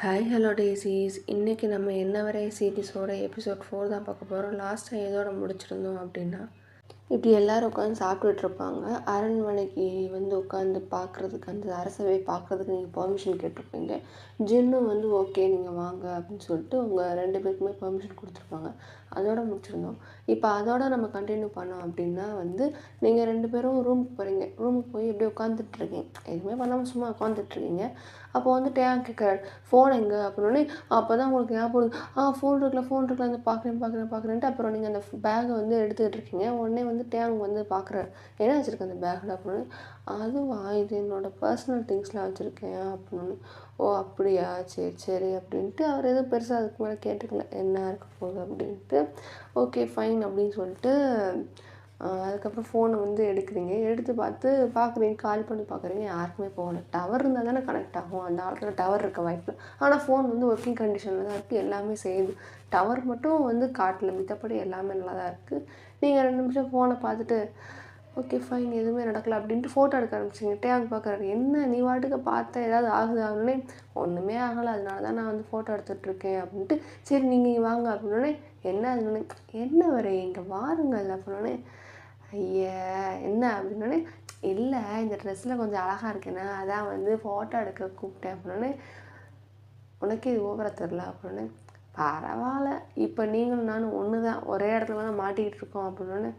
Hi hello டேசிஸ். இன்றைக்கி நம்ம என்ன வரை சீரிஸோட எபிசோட் 4 தான் பார்க்க போகிறோம். லாஸ்ட்டாக எதோட முடிச்சிருந்தோம் அப்படின்னா, இப்படி எல்லோரும் உட்காந்து சாப்பிட்டுட்டு இருப்பாங்க. அரண்மனைக்கு வந்து உட்காந்து பார்க்குறதுக்கு, அந்த அரசவை பார்க்குறதுக்கு நீங்கள் பெர்மிஷன் கேட்டிருப்பீங்க. ஜின்னும் வந்து ஓகே நீங்கள் வாங்க அப்படின்னு சொல்லிட்டு உங்கள் 2 பேருக்குமே பெர்மிஷன் கொடுத்துருப்பாங்க. அதோட முடிச்சிருந்தோம். இப்போ அதோட நம்ம கண்டினியூ பண்ணோம் அப்படின்னா வந்து, நீங்கள் 2 பேரும் ரூமுக்கு போகிறீங்க. ரூமுக்கு போய் இப்படியே உட்காந்துட்ருக்கீங்க, எதுவுமே பண்ணாமல் சும்மா உட்காந்துட்ருக்கீங்க. அப்போ வந்து டேங் கேட்குறாரு, ஃபோன் எங்கே அப்படின்னே. அப்போ தான் உங்களுக்கு ஞாபகம், ஃபோன் இருக்குல்ல அந்த பார்க்குறேன்ட்டு அப்புறம் நீங்கள் அந்த பேக்கை வந்து எடுத்துக்கிட்டு இருக்கீங்க. உடனே வந்து டேங் வந்து பார்க்குறாரு, என்ன வச்சுருக்கேன் அந்த பேக்கில் அப்படின்னு. அதுவா, இது என்னோடய பர்சனல் திங்ஸ்லாம் வச்சுருக்கேன் அப்படின்னு. ஓ அப்படியா, சரி சரி அப்படின்ட்டு அவர் எதுவும் பெருசாக அதுக்கு மேலே கேட்டுக்கல, என்ன இருக்க போகுது அப்படின்ட்டு. ஓகே ஃபைன் அப்படின்னு சொல்லிட்டு அதுக்கப்புறம் ஃபோனை வந்து எடுக்கிறீங்க. எடுத்து பார்க்குறீங்க, கால் பண்ணி பார்க்குறீங்க, யாருக்குமே போகல. டவர் இருந்தால் தானே கனெக்ட் ஆகும், அந்த காலத்தில் டவர் இருக்க வாய்ப்பு. ஆனால் ஃபோன் வந்து ஒர்க்கிங் கண்டிஷனில் தான் இருக்குது, எல்லாமே செய்யுது. டவர் மட்டும் வந்து காட்டல, மித்தப்படி எல்லாமே நல்லா தான் இருக்குது. நீங்கள் 2 நிமிஷம் ஃபோனை பார்த்துட்டு ஓகே ஃபைன் எதுவுமே நடக்கலை அப்படின்ட்டு ஃபோட்டோ எடுக்க ஆரம்பிச்சிங்க. டேங் பார்க்குறாரு, என்ன நீ வாட்டுக்கு பார்த்தேன் ஏதாவது ஆகுதுன்னே. ஒன்றுமே ஆகலை, அதனால தான் நான் வந்து ஃபோட்டோ எடுத்துகிட்ருக்கேன் அப்படின்ட்டு. சரி நீங்கள் வாங்க அப்படின்னே. என்ன அதுன்னு, என்ன வரை இங்கே வாருங்கள் அப்படின்னே. ஐயா என்ன அப்படின்னோடனே, இல்லை இந்த ட்ரெஸ்ஸில் கொஞ்சம் அழகாக இருக்கேன்னா அதான் வந்து ஃபோட்டோ எடுக்க கூப்பிட்டேன் அப்படின்னே. உனக்கே இது ஓவராக தெரில அப்படின்னு. பரவாயில்ல, இப்போ நீங்களும் நானும் ஒன்று தான், ஒரே இடத்துல தான் மாட்டிக்கிட்டு இருக்கோம் அப்படின்னோடனே.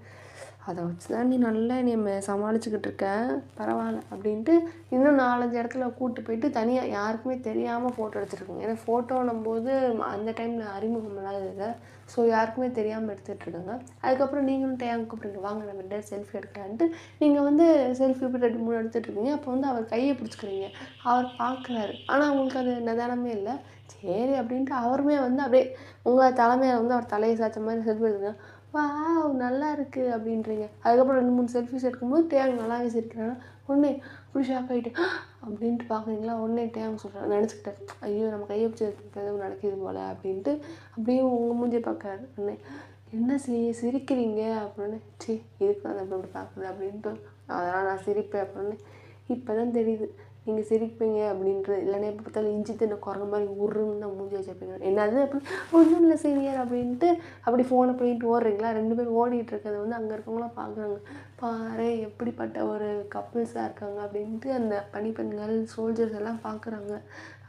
அதை வச்சு தான் நீ நல்லா நீ சமாளிச்சுக்கிட்டு இருக்க, பரவாயில்ல அப்படின்ட்டு இன்னும் 4-5 இடத்துல கூப்பிட்டு போயிட்டு தனியாக யாருக்குமே தெரியாமல் ஃபோட்டோ எடுத்துருக்குங்க. ஏன்னா ஃபோட்டோன்னும் போது அந்த டைமில் அறிமுகம் இல்லாதது, ஸோ யாருக்குமே தெரியாமல் எடுத்துகிட்ருக்காங்க. அதுக்கப்புறம் நீங்களும் டேங் கூப்பிட்டு வாங்க நம்ம 2 செல்ஃபி எடுக்கலான்ட்டு நீங்கள் வந்து செல்ஃபி இப்படி 2-3 எடுத்துகிட்ருக்கீங்க. அப்போ வந்து அவர் கையை பிடிச்சிக்கிறீங்க. அவர் பார்க்குறாரு, ஆனால் உங்களுக்கு அது நிதானமே இல்லை. சரி அப்படின்ட்டு அவருமே வந்து அப்படியே உங்கள் தலைமையில் வந்து அவர் தலையை சாய்ச்ச மாதிரி செல்ஃபி எடுத்துங்க. வாவ் நல்லா இருக்குது அப்படின்றீங்க. அதுக்கப்புறம் 2-3 செல்ஃபிஸ் எடுக்கும்போது டேங் நல்லாவே சிரிக்கிறாங்க. உடனே அப்படி ஷாக் ஆகிட்டு அப்படின்ட்டு பார்க்குறீங்களா. உடனே டேங் சொல்கிறாங்க, நினச்சிக்கிட்டேன், ஐயோ நம்ம கையை பிடிச்சி எதுவும் நடக்குது போல் அப்படின்ட்டு. அப்படியே உங்கள் மூஞ்சியை பார்க்குறாரு. உடனே என்ன சிரிக்கிறீங்க அப்படின்னு. சரி இதுக்கு நான் அப்படி பார்க்குறது அப்படின்ட்டு. அதெல்லாம் நான் சிரிப்பேன் அப்படின்னு. இப்போ தான் தெரியுது நீங்கள் சிரிப்பீங்க அப்படின்றது. இல்லைன்னா எப்போ பார்த்தாலும் இஞ்சி தின்ன குரங்கு மாதிரி உருன்னு தான் மூஞ்சி வச்சுருப்பீங்க. என்னது அப்படின்னு. ஒன்றும் இல்லை சீனியர் அப்படின்ட்டு அப்படி ஃபோனை பண்ணிட்டு ஓடுறீங்களா. 2 பேரும் ஓடிட்டு இருக்கிறத வந்து அங்கே இருக்கவங்களாம் பார்க்குறாங்க. பாரு எப்படிப்பட்ட ஒரு கப்புள்ஸாக இருக்காங்க அப்படின்ட்டு அந்த பணிப்பெண்கள் சோல்ஜர்ஸ் எல்லாம் பார்க்குறாங்க.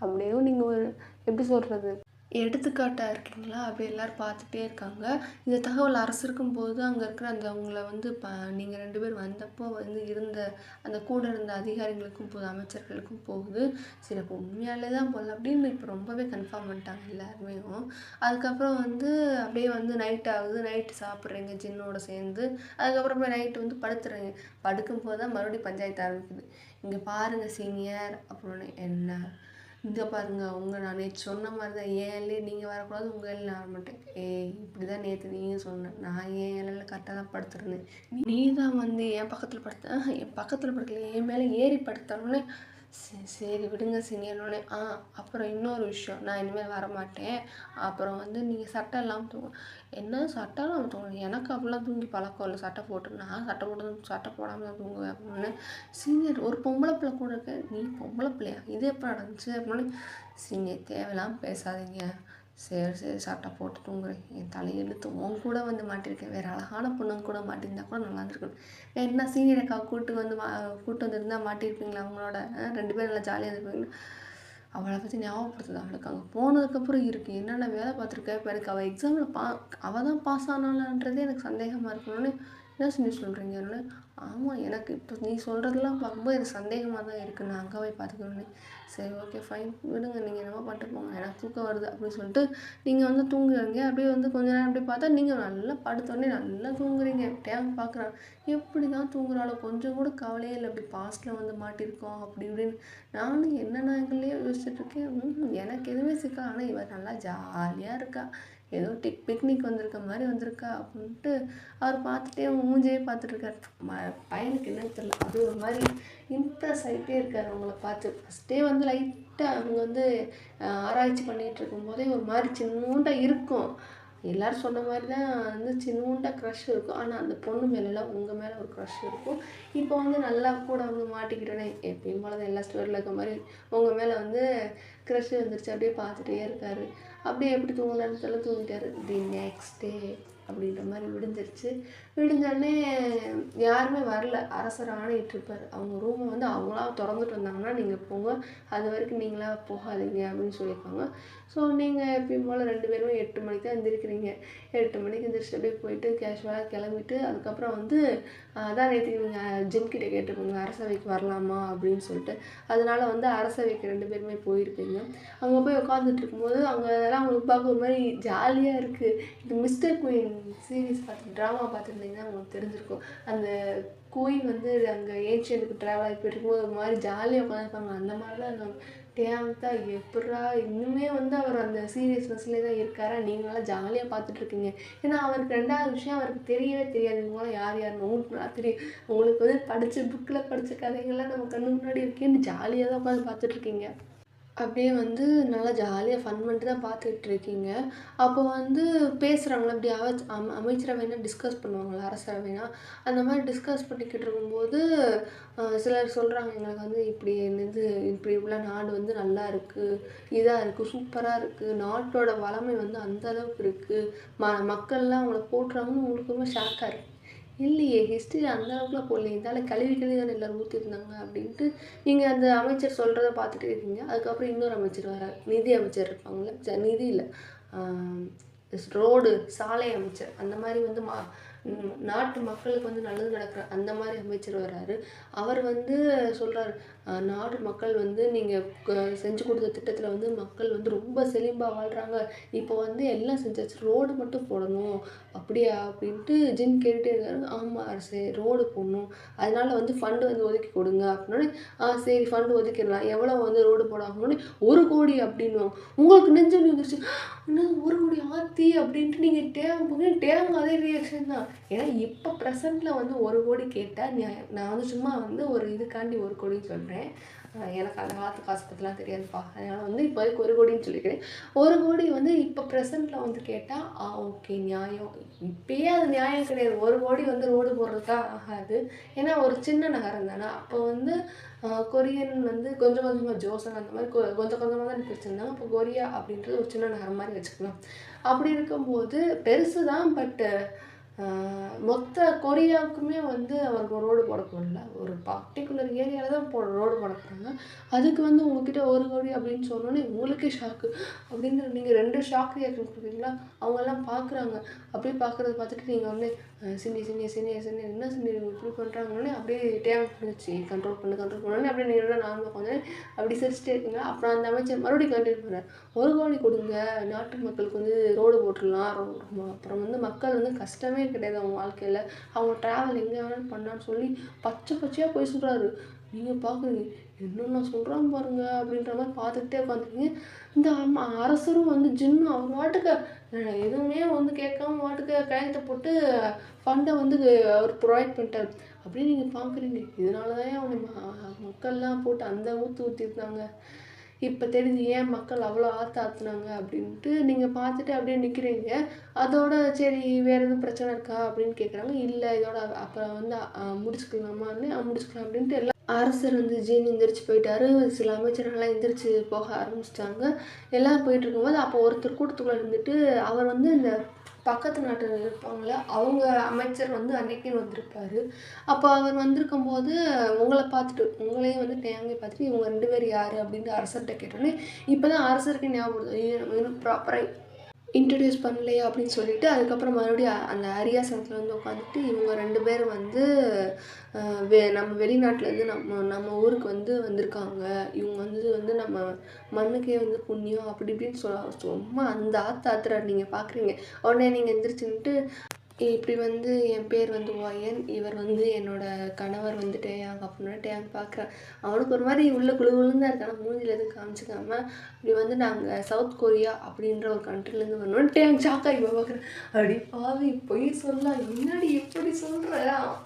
அப்படியே நீங்கள் ஒரு எப்படி சொல்கிறது, எடுத்துக்காட்டாக இருக்கீங்களா. அப்படி எல்லோரும் பார்த்துட்டே இருக்காங்க. இந்த தகவல் அரசருக்கும் போது அங்கே இருக்கிற அந்த அவங்கள வந்து நீங்கள் 2 பேர் வந்தப்போ வந்து இருந்த அந்த கூட இருந்த அதிகாரிகளுக்கும் போகுது, அமைச்சர்களுக்கும் போகுது. சரி அப்போ உண்மையாலே தான் போகல அப்படின்னு இப்போ ரொம்பவே கன்ஃபார்ம் பண்ணிட்டாங்க எல்லாருமே. அதுக்கப்புறம் வந்து அப்படியே வந்து நைட் ஆகுது. நைட்டு சாப்பிட்றீங்க ஜின்னோட சேர்ந்து. அதுக்கப்புறமே நைட்டு வந்து படுத்துறீங்க. படுக்கும்போது தான் மறுபடியும் பஞ்சாயத்து ஆரம்பிக்குது. இங்கே பாருங்கள் சீனியர் அப்படின்னு. என்ன இங்கே பாருங்கள், நான் நேற்று சொன்ன மாதிரி தான் என் எல்லையே நீங்கள் வரக்கூடாது, உங்கள் எல்லையில் நான் வரமாட்டேன். இப்படி தான் நேற்று நீங்கள் சொன்னேன், நான் என் எல்லையில் கரெக்டாக தான் படுத்துருந்தேன். நீ தான் வந்து என் பக்கத்தில் படுத்த, என் பக்கத்தில் படுக்கல என் மேலே ஏறி படுத்தோடனே. சரி விடுங்க சீனியர்னோடனே. அப்புறம் இன்னொரு விஷயம், நான் இனிமேல் வரமாட்டேன். அப்புறம் வந்து நீங்கள் சட்டை இல்லாமல் தூங்க. என்ன சட்டை இல்லாமல் தூங்கணும், எனக்கு அப்படிலாம் தூங்கி பழக்கம் இல்லை. சட்டை போட்டு நான் சட்டை போடாமல் தான் தூங்குவேன் அப்படின்னு. சீனியர் ஒரு பொம்பளை பிள்ளை கூட இருக்க, நீ பொம்பளை பிள்ளையா, இது எப்போ நடந்துச்சு அப்படின்னு. சீனியர் தேவையில்லாமல் பேசாதீங்க. சரி சட்டை போட்டு தூங்குறேன், என் தலையெழுத்து உன் கூட வந்து மாட்டியிருக்கேன், வேறு அழகான பொண்ணுங்க கூட மாட்டியிருந்தா கூட நல்லா இருந்திருக்கணும். என்ன சீனியர் கூட்டு வந்திருந்தால் மாட்டியிருப்பீங்களா அவங்களோட. 2 பேரும் நல்லா ஜாலியாக இருந்திருப்பீங்களா. அவளை பற்றி ஞாபகப்படுத்துது. அவளுக்கு அங்கே போனதுக்கப்புறம் இருக்குது என்னென்ன வேலை பார்த்துருக்கேன். இப்போ எனக்கு அவள் எக்ஸாமில் அவள் தான் பாஸ் ஆனாலன்றதே எனக்கு சந்தேகமாக இருக்கணும்னு. என்ன சீனியர் சொல்கிறீங்கன்னு. ஆமாம், எனக்கு இப்போ நீ சொல்கிறதெல்லாம் பார்க்கும்போது எனக்கு சந்தேகமாக தான் இருக்குது, நான் அங்கே போய் பார்த்துக்கணுன்னு. சரி ஓகே ஃபைன் விடுங்க, நீங்கள் என்னமோ பண்ணிட்டு போங்க, எனக்கு தூக்கம் வருது அப்படின்னு சொல்லிட்டு நீங்கள் வந்து தூங்குறீங்க. அப்படியே வந்து கொஞ்ச நேரம் அப்படி பார்த்தா நீங்கள் நல்லா படுத்தோடனே நல்லா தூங்குறீங்க. டேங் பார்க்குறான், எப்படி தான் தூங்குறாளோ, கொஞ்சம் கூட கவலையே இல்லை, அப்படி பாஸ்ட்டில் வந்து மாட்டியிருக்கோம் அப்படி இப்படின்னு. நானும் என்னென்ன எங்களையே யோசிச்சுட்ருக்கேன், எனக்கு எதுவுமே சிக்கா. ஆனால் இவ நல்லா ஜாலியாக இருக்கா, ஏதோ பிக்னிக் வந்திருக்க மாதிரி வந்திருக்கா அப்படின்ட்டு அவர் பார்த்துட்டே மூஞ்சியே பார்த்துட்ருக்காரு. பையனுக்கு என்னன்னு தெரியல, அது ஒரு மாதிரி இம்ப்ரெஸ் ஆகிட்டே இருக்கார் அவங்கள பார்த்து. ஃபஸ்ட்டே வந்து லைட்டாக அவங்க வந்து ஆராய்ச்சி பண்ணிகிட்டு இருக்கும்போதே ஒரு மாதிரி சின்னூண்டாக இருக்கும். எல்லோரும் சொன்ன மாதிரி தான் வந்து சின்னூண்டா க்ரஷ் இருக்கும். ஆனால் அந்த பொண்ணு மேலெலாம் உங்கள் மேலே ஒரு க்ரஷ் இருக்கும். இப்போ வந்து நல்லா கூட வந்து மாட்டிக்கிட்டோன்னே எப்பயும் போல தான் எல்லா ஸ்டோரியில் இருக்க மாதிரி உங்கள் மேலே வந்து க்ரஷ் வந்துருச்சு. அப்படியே பார்த்துட்டே இருக்காரு. அப்படியே எப்படி தூங்கலான்னு தெரியல, தூங்கிட்டாரு. தி நெக்ஸ்ட் டே அப்படின்ற மாதிரி விடிஞ்சிருச்சு. விடிஞ்சோடனே யாருமே வரல. அரசர் ஆணையிட்டிருப்பார், அவங்க ரூமை வந்து அவங்களா திறந்துட்டு வந்தாங்கன்னா நீங்கள் போங்க, அது வரைக்கும் நீங்களா போகாதீங்க அப்படின்னு சொல்லியிருப்பாங்க. ஸோ நீங்கள் எப்பயும் போல் 2 பேருமே 8 மணிக்கு தான் எழுந்திரிக்கிறீங்க. 8 மணிக்கு எழுந்திரிச்சு அப்படியே போயிட்டு கேஷுவலாக கிளம்பிட்டு அதுக்கப்புறம் வந்து அதான் நேற்று நீங்கள் ஜிம்கிட்ட கேட்டிருப்பீங்க அரசவைக்கு வரலாமா அப்படின்னு சொல்லிட்டு. அதனால வந்து அரசவைக்கு 2 பேருமே போயிருப்பீங்க. அங்கே போய் உட்காந்துட்டு இருக்கும்போது அங்கே அதெல்லாம் அவங்களுக்கு பார்க்க ஒரு மாதிரி ஜாலியாக இருக்குது. இது மிஸ்டர் குயின் சீரீஸ் ட்ராமா பார்த்துருந்தீங்கன்னா உங்களுக்கு தெரிஞ்சிருக்கும். அந்த குயின் வந்து அங்கே ஏன்ஷியனுக்கு ட்ராவல் ஆகி போயிருக்கும்போது ஒரு மாதிரி ஜாலியாக உட்காந்துருப்பாங்க. அந்த மாதிரி தான் அந்த டேம்தா எப்பட்றா இன்னுமே வந்து அவர் அந்த சீரியஸ்னஸ்லேயே தான் இருக்காரா, நீங்கள் நல்லா ஜாலியாக பார்த்துட்ருக்கீங்க. ஏன்னா அவருக்கு 2வது விஷயம் அவருக்கு தெரியவே தெரியாது இவங்களாம் யார் யாருன்னு. உங்களுக்கு நல்லா தெரியும். உங்களுக்கு வந்து புக்கில் படித்த கதைகள்லாம் நம்ம கண்ணு முன்னாடி இருக்கேன்னு ஜாலியாக தான் உட்காந்து பார்த்துட்ருக்கீங்க. அப்படியே வந்து நல்லா ஜாலியாக ஃபன் பண்ணிட்டு தான் பார்த்துட்ருக்கீங்க. அப்போ வந்து பேசுகிறாங்களா இப்படி அமைச்சரவைனா டிஸ்கஸ் பண்ணுவாங்களா அரசவைனா, அந்த மாதிரி டிஸ்கஸ் பண்ணிக்கிட்டு இருக்கும்போது சிலர் சொல்கிறாங்க, எங்களுக்கு வந்து இப்படி என்னது இப்படி உள்ள நாடு வந்து நல்லா இருக்குது, இதாக இருக்குது, சூப்பராக இருக்குது, நாட்டோட வளமை வந்து அந்த அளவுக்கு இருக்குது, மக்கள்லாம் அவங்கள போட்டுறாங்கன்னு உங்களுக்கு ரொம்ப ஷாக்காக இருக்குது. இல்லையே ஹிஸ்ட்ரியில் அந்த அளவுக்குலாம் போடலையே, இதால் கழுவி தானே எல்லோரும் ஊற்றிருந்தாங்க அப்படின்ட்டு நீங்கள் அந்த அமைச்சர் சொல்கிறத பார்த்துட்டே இருக்கீங்க. அதுக்கப்புறம் இன்னொரு அமைச்சர் வரார், நிதி அமைச்சர் இருப்பாங்கள்ல, நிதி இல்லை ரோடு சாலை அமைச்சர், அந்த மாதிரி வந்து நாட்டு மக்களுக்கு வந்து நல்லது நடக்கிற அந்த மாதிரி அமைச்சர் வர்றாரு. அவர் வந்து சொல்கிறார், நாட்டு மக்கள் வந்து நீங்கள் செஞ்சு கொடுத்த திட்டத்தில் வந்து மக்கள் வந்து ரொம்ப செழிப்பாக வாழ்கிறாங்க, இப்போ வந்து எல்லாம் செஞ்சாச்சு, ரோடு மட்டும் போடணும் அப்படியா அப்படின்ட்டு ஜின் கேட்டுகிட்டே இருக்காரு. ஆமாம் அரசே ரோடு போடணும், அதனால வந்து ஃபண்டு வந்து ஒதுக்கி கொடுங்க அப்படின்னோடனே சரி ஃபண்டு ஒதுக்கிடலாம், எவ்வளோ வந்து ரோடு போட ஆகணுன்னே 1 கோடி அப்படின்னுவோம். உங்களுக்கு நெஞ்சு வந்துருச்சு, இன்னும் 1 கோடி ஆத்தி அப்படின்ட்டு நீங்கள் டேம் அதே ரியாக்ஷன் தான். ஏன்னா இப்போ ப்ரெசண்ட்டில் வந்து 1 கோடி கேட்டால் நான் வந்து சும்மா வந்து ஒரு இதுக்காண்டி 1 கோடின்னு சொல்கிறேன். எனக்கு அந்த காலத்து காசு பற்றிலாம் தெரியாதுப்பா, அதனால் வந்து இப்போ 1 கோடின்னு சொல்லிக்கிறேன். 1 கோடி வந்து இப்போ ப்ரெசண்ட்டில் வந்து கேட்டால் ஓகே நியாயம். இப்போயே அது நியாயம் கிடையாது. 1 கோடி வந்து ரோடு போடுறதுக்கா ஆகாது. ஏன்னா ஒரு சின்ன நகரம் தானே. அப்போ வந்து கொரியன் வந்து கொஞ்சம் கொஞ்சமாக ஜோசன் அந்த மாதிரி கொஞ்சம் கொஞ்சமாக தான் பிரிச்சிருந்தாங்க. அப்போ கொரியா அப்படின்றது ஒரு சின்ன நகரம் மாதிரி வச்சுக்கலாம். அப்படி இருக்கும்போது பெருசு தான், பட்டு மொத்த கொரியாவுக்குமே வந்து அவருக்கு ரோடு போட போடல, ஒரு பர்டிகுலர் ஏரியாவில் தான் ரோடு போட போகிறாங்க. அதுக்கு வந்து உங்ககிட்ட 1 கோடி அப்படின்னு சொன்னோன்னே உங்களுக்கே ஷாக்கு. அப்படின்னு நீங்கள் 2 ஷாக் ரியாக்ஷன் கொடுக்குறீங்களா. அவங்கெல்லாம் பார்க்குறாங்க. அப்படியே பார்க்குறத பார்த்துட்டு நீங்கள் வந்து சின்னி என்ன சின்னி இப்படி பண்ணுறாங்கன்னே அப்படியே தேவைப்படுச்சு கண்ட்ரோல் பண்ணோன்னே அப்படியே நீங்கள் நார்மலாக கொஞ்சம் அப்படி சிரிச்சிட்டே இருக்கீங்க. அப்புறம் அந்த அமைச்சர் மறுபடியும் கண்டினியூ பண்ணுறாரு, 1 கோடி கொடுங்க, நாட்டு மக்களுக்கு வந்து ரோடு போட்டுடலாம், அப்புறம் வந்து மக்கள் வந்து கஷ்டமே கிடையாது அவங்க வாழ்க்கையில், அவங்க ட்ராவல் எங்கே வேணாலும் பண்ணான்னு சொல்லி பச்சையாக போய் சொல்கிறாரு. நீங்கள் பார்க்குறீங்க என்னென்ன சொல்கிறாங்க பாருங்க அப்படின்ற மாதிரி பார்த்துக்கிட்டே உட்காந்துருக்கீங்க. இந்த அரசரும் வந்து ஜின்னு அவர் வாட்டுக்கு எதுவுமே வந்து கேட்காம வாட்டுக்கு கையெழுத்தை போட்டு ஃபண்டை வந்து அவர் ப்ரொவைட் பண்ணிட்டார். அப்படின்னு நீங்கள் பார்க்குறீங்க. இதனால தான் அவனை மக்கள்லாம் போட்டு அந்த ஊற்றிருந்தாங்க. இப்போ தெரிஞ்சு ஏன் மக்கள் அவ்வளோ ஆற்றுனாங்க அப்படின்ட்டு நீங்கள் பார்த்துட்டு அப்படியே நிற்கிறீங்க. அதோட சரி வேறு எதுவும் பிரச்சனை இருக்கா அப்படின்னு கேட்குறாங்க. இல்லை இதோட அப்புறம் வந்து முடிச்சுக்கலாமான்னு முடிச்சுக்கலாம் அப்படின்ட்டு எல்லாம் அரசர் வந்து ஜீன் எந்திரிச்சு போயிட்டாரு. சில அமைச்சர்கள்லாம் எந்திரிச்சு போக ஆரம்பிச்சிட்டாங்க. எல்லாம் போயிட்டு இருக்கும்போது அப்போ ஒருத்தர் கூட்டத்துக்குள்ளே இருந்துட்டு அவர் வந்து இந்த பக்கத்து நாட்டில் இருப்பாங்கள அவங்க அமைச்சர் வந்து அன்னைக்குன்னு வந்திருப்பார். அப்போ அவர் வந்திருக்கும்போது உங்களையும் வந்து தேங்காய் பார்த்துட்டு இவங்க 2 பேர் யார் அப்படின்ட்டு அரசர்கிட்ட கேட்டோன்னே இப்போ தான் அரசருக்கு ஞாபகம் ப்ராப்பராக இன்ட்ரடியூஸ் பண்ணலையா அப்படின்னு சொல்லிட்டு அதுக்கப்புறம் மறுபடியும் அந்த அரியாசனத்தில் வந்து உட்காந்துட்டு இவங்க 2 பேரும் வந்து நம்ம வெளிநாட்டிலேருந்து நம்ம ஊருக்கு வந்து வந்திருக்காங்க, இவங்க வந்து நம்ம மண்ணுக்கே வந்து புண்ணியம் அப்படி இப்படின்னு சும்மா அந்த ஆத்துறாரு. நீங்கள் பார்க்குறீங்க. உடனே நீங்கள் எந்திரிச்சுன்ட்டு இப்படி வந்து என் பேர் வந்து ஒயன், இவர் வந்து என்னோட கணவர் வந்து டேயாங் அப்படின்னா டேயாங் பார்க்குறேன். அவனுக்கு ஒரு மாதிரி உள்ள குழு குழுன்னு தான் இருக்கான், மூஞ்சில் எதுவும் காமிச்சிக்காம. இப்படி வந்து நாங்கள் சவுத் கொரியா அப்படின்ற ஒரு கண்ட்ரிலேருந்து வரணும். டேயாங் ஷாக்காகி பார்க்குறேன். அப்படி பாவி பொய் சொல்லலாம், முன்னாடி எப்படி சொல்கிற,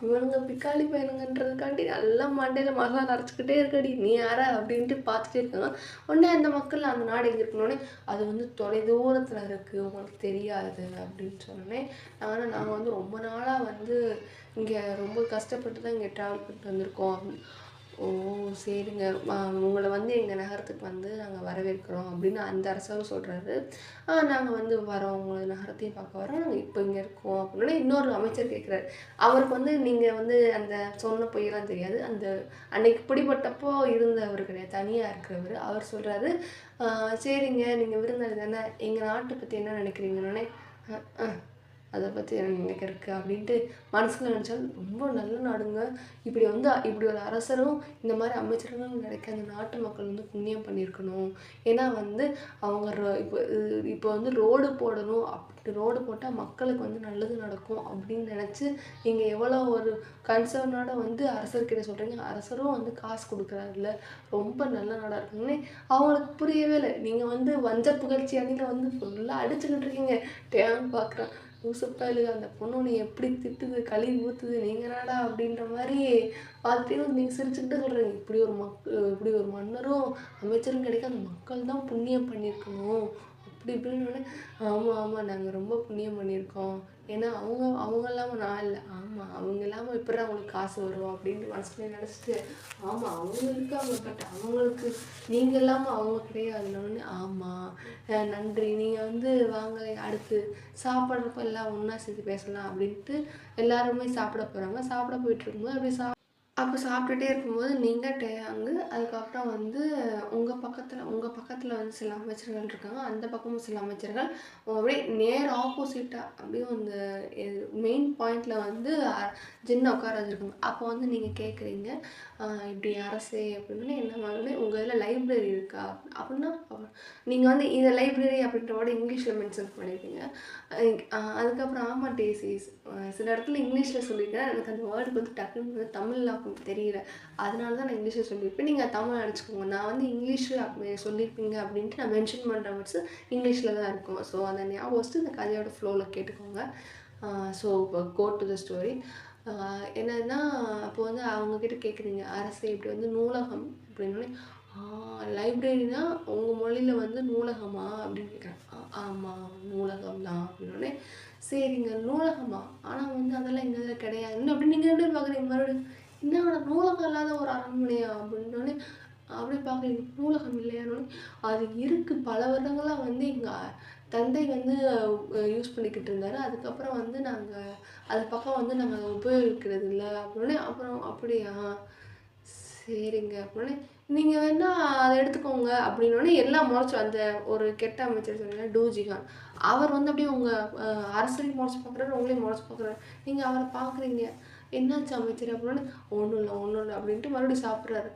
இவனுங்க பிக்காளி பையனுங்கன்றதுக்காண்டி நல்லா மண்டையில் மசாலா அரைச்சிக்கிட்டே இருக்கடி, நீ யாரா அப்படின்ட்டு பார்த்துட்டே இருக்காங்க. உடனே அந்த மக்கள் அந்த நாடு எங்கே இருக்கணுன்னே அது வந்து தொலைதூரத்தில் இருக்குது, உங்களுக்கு தெரியாது அப்படின்னு சொன்னேன். நாங்கள் வந்து ரொம்ப நாளாக வந்து இங்கே ரொம்ப கஷ்டப்பட்டு தான் இங்கே ட்ராவல் பண்ணிட்டு வந்திருக்கோம். ஓ சரிங்க, உங்களை வந்து எங்கள் நகரத்துக்கு வந்து நாங்கள் வரவேற்கிறோம் அப்படின்னு அந்த அரசரும் சொல்கிறாரு. நாங்கள் வந்து வரோம், உங்களை நகரத்தையும் பார்க்க வரோம், நாங்கள் இப்போ இங்கே இருக்கோம் அப்படின்னா இன்னொரு அமைச்சர் கேட்குறாரு. அவருக்கு வந்து நீங்கள் வந்து அந்த சொன்ன பொய்யெல்லாம் தெரியாது, அந்த அன்னைக்கு பிடிபட்டப்போ இருந்தவர் கிடையாது, தனியாக இருக்கிறவர். அவர் சொல்கிறாரு, சரிங்க நீங்கள் விருந்தாளி தானே, எங்கள் நாட்டை பற்றி என்ன நினைக்கிறீங்கன்னொடனே அதை பற்றி என்ன நினைக்கிறதுக்கு அப்படின்ட்டு மனசில் நினச்சாலும் ரொம்ப நல்ல நாடுங்க. இப்படி வந்து இப்படி ஒரு அரசரும் இந்த மாதிரி அமைச்சர்களும் கிடைக்க அந்த நாட்டு மக்கள் வந்து புண்ணியம் பண்ணியிருக்கணும். ஏன்னா வந்து அவங்க இப்போ வந்து ரோடு போடணும், அப்படி ரோடு போட்டால் மக்களுக்கு வந்து நல்லது நடக்கும் அப்படின்னு நினச்சி நீங்கள் எவ்வளோ ஒரு கன்சர்னோட வந்து அரசர்கிட்ட சொல்கிறீங்க. அரசரும் வந்து காசு கொடுக்குறாருல்ல, ரொம்ப நல்ல நாடாக இருக்குன்னு அவங்களுக்கு புரியவே இல்லை. நீங்கள் வந்து வஞ்ச புகழ்ச்சி அணியில் வந்து ஃபுல்லாக அடிச்சுக்கிட்டு இருக்கீங்க. டேன்னு பார்க்குறேன், லூசுப்பயலுக அந்த பொண்ணு நீ எப்படி திட்டுது, கழுவி ஊற்றுது, நீங்கள் நாடா அப்படின்ற மாதிரி பார்த்துட்டே நீங்கள் சிரிச்சுக்கிட்டு சொல்கிறீங்க. இப்படி ஒரு மன்னரும் அமைச்சரும் கிடைக்க அந்த மக்கள் தான் புண்ணியம் பண்ணியிருக்கணும் அப்படி இப்படின்னு. ஆமாம் ஆமாம், நாங்கள் ரொம்ப புண்ணியம் பண்ணியிருக்கோம், ஏன்னா அவங்க இல்லாமல் நான் இல்லை. ஆமாம், அவங்க இல்லாமல் இப்படி அவங்களுக்கு காசு வரும் அப்படின்ட்டு மனசுலேயே நினச்சிட்டு, ஆமாம் அவங்களுக்கு அவங்க பட் அவங்களுக்கு நீங்கள் இல்லாமல் அவங்க கிடையாதுன்னு. ஆமாம் நன்றி, நீங்கள் வந்து வாங்க அடுத்து சாப்பிட்றப்ப எல்லாம் ஒன்றா சேர்த்து பேசலாம் அப்படின்ட்டு எல்லாருமே சாப்பிட போகிறாங்க. சாப்பிட போயிட்டுருக்கும்போது அப்படி அப்போ சாப்பிட்டுட்டே இருக்கும்போது நீங்கள் டேயாங்கு, அதுக்கப்புறம் வந்து உங்கள் பக்கத்தில் வந்து சில அமைச்சர்கள் இருக்காங்க, அந்த பக்கமும் சில அமைச்சர்கள். அப்படியே நேர் ஆப்போசிட்டாக அப்படியே அந்த மெயின் பாயிண்டில் வந்து ஜின்னை உட்கார வச்சுருக்காங்க. அப்போ வந்து நீங்கள் கேட்குறீங்க, இப்படி அரசே அப்படின்னு என்ன மாதிரி உங்கள் இதில் லைப்ரரி இருக்கா அப்படின்னா, நீங்கள் வந்து இந்த லைப்ரரி அப்படின்ற வேர்டு இங்கிலீஷில் மென்ஷன் பண்ணியிருக்கீங்க. அதுக்கப்புறம் ஆமாம் டேசிஸ், சில இடத்துல இங்கிலீஷில் சொல்லியிருக்கேன், எனக்கு அந்த வேர்டுக்கு வந்து டக்குன்னு வந்து தமிழில் தெரியல, அதனால தான் நான் இங்கிலீஷில் சொல்லியிருப்பேன், நீங்கள் தமிழ் அடிச்சுக்கோங்க. நான் வந்து இங்கிலீஷில் சொல்லியிருப்பீங்க அப்படின்ட்டு நான் மென்ஷன் பண்ணுற வேர்ட்ஸ் இங்கிலீஷில் தான் இருக்கும். ஸோ அதை ஞாபகம் வச்சுட்டு இந்த கதையோட ஃப்ளோவில் கேட்டுக்கோங்க. ஸோ இப்போ கோ டு த ஸ்டோரி. என்னன்னா, அப்போ வந்து அவங்கக்கிட்ட கேட்குறீங்க, அரசே இப்படி வந்து நூலகம் அப்படின்னோடனே, லைப்ரரினா உங்கள் மொழியில் வந்து நூலகமா அப்படின்னு கேட்குறேன். ஆமாம் நூலகம் தான் அப்படின்னோடனே, சரிங்க நூலகமா, ஆனால் வந்து அதெல்லாம் எங்கள் இதில் கிடையாதுன்னு அப்படி நீங்கள் ரெண்டு பார்க்குறீங்க. மறுபடியும் என்னோட நூலகம் இல்லாத ஒரு அரண்மனையா அப்படின்னோடனே அப்படி பார்க்குறீங்க. நூலகம் இல்லையானோடனே அது இருக்குது, பல வருடங்களாக வந்து எங்கள் தந்தை வந்து யூஸ் பண்ணிக்கிட்டு இருந்தார், அதுக்கப்புறம் வந்து நாங்கள் அது பக்கம் வந்து நாங்கள் அதை உபயோகிக்கிறது இல்லை அப்படின்னே. அப்புறம் அப்படியா சரிங்க அப்படின்னே, நீங்கள் வேணால் அதை எடுத்துக்கோங்க அப்படின்னோடனே எல்லாம் முளைச்சி அந்த ஒரு கெட்ட அமைச்சர் சொன்னீங்கன்னா டூஜிகான், அவர் வந்து அப்படியே உங்கள் அரசரையும் முளைச்சி பார்க்குறாரு, உங்களையும் முளைச்சி பார்க்குறாரு. நீங்கள் அவரை பார்க்குறீங்க, என்னாச்சு அமைச்சர் அப்படின்னோடனே ஒன்றும் இல்லை அப்படின்ட்டு மறுபடியும் சாப்பிட்றாரு.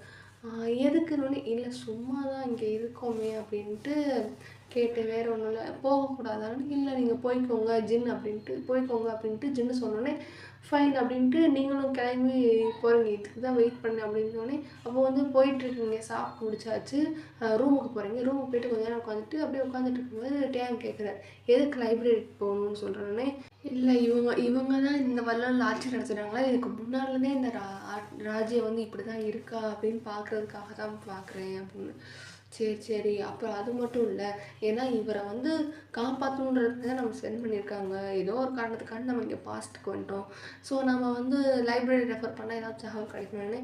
எதுக்குன்னு, இல்லை சும்மா தான் இங்கே இருக்கோமே அப்படின்ட்டு கேட்டேன், வேறு ஒன்றும் இல்லை. போகக்கூடாதான்னு, இல்லை நீங்கள் போய்க்கோங்க ஜின் அப்படின்ட்டு ஜின்னு சொன்னோன்னே ஃபைன் அப்படின்ட்டு நீங்களும் கிளம்பி போகிறீங்க, இதுக்கு தான் வெயிட் பண்ணேன் அப்படின்னோடனே. அப்போ வந்து போயிட்டுருக்கீங்க, சாப்பிட்டு முடிச்சாச்சு, ரூமுக்கு போகிறீங்க. ரூமுக்கு போய்ட்டு கொஞ்ச நேரம் உட்காந்துட்டு அப்படியே உட்காந்துட்டு இருக்கும்போது டேங் கேட்குறாரு, எதுக்கு லைப்ரரிக்கு போகணும்னு சொல்கிறோன்னே. இல்லை இவங்க தான் இந்த வள்ளல் ஆட்சி நடத்துகிறாங்களா, இதுக்கு முன்னாடிலேருந்தே இந்த ராஜ்யம் வந்து இப்படி தான் இருக்கா அப்படின்னு பார்க்குறதுக்காக தான் பார்க்குறேன் அப்படின்னு. சரி அப்புறம் அது மட்டும் இல்லை, ஏன்னா இவரை வந்து காப்பாற்றணுன்றது தான் நம்ம சென்ட் பண்ணியிருக்காங்க, ஏதோ ஒரு காரணத்துக்காக நம்ம இங்கே பாஸ்ட்டுக்கு வந்துட்டோம். ஸோ நம்ம வந்து லைப்ரரி ரெஃபர் பண்ணால் ஏதாவது தகவல் கிடைக்கணுன்னே.